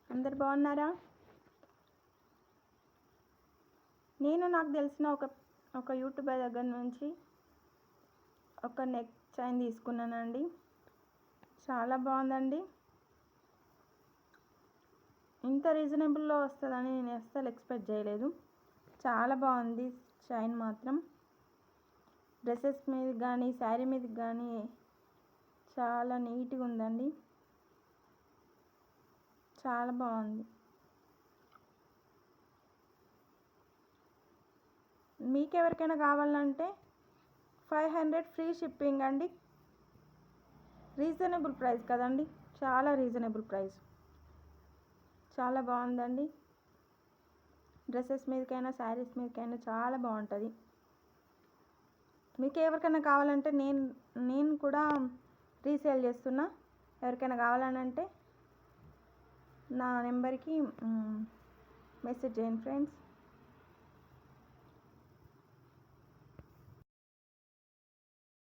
అందరు బాగున్నారా? నాకు తెలిసిన ఒక యూట్యూబర్ దగ్గర నుంచి ఒక నెక్ చైన్ తీసుకున్నానండి. చాలా బాగుందండి. ఇంత రీజనబుల్లో వస్తుందని నేను అస్సలు ఎక్స్పెక్ట్ చేయలేదు. చాలా బాగుంది చైన్ మాత్రం. డ్రెస్సెస్ మీద కానీ శారీ మీద కానీ చాలా నీట్గా ఉందండి. చాలా బాగుంది. మీకు ఎవరికైనా కావాలంటే 500 ఫ్రీ షిప్పింగ్ అండి. రీజనబుల్ ప్రైస్ కదండి, చాలా రీజనబుల్ ప్రైస్. చాలా బాగుందండి. డ్రెస్సెస్ మీదకైనా శారీస్ మీదకైనా చాలా బాగుంటుంది. మీకు ఎవరికైనా కావాలంటే నేను కూడా రీసేల్ చేస్తున్నా. ఎవరికైనా కావాలనంటే నా నెంబర్కి మెసేజ్ చేయండి ఫ్రెండ్స్.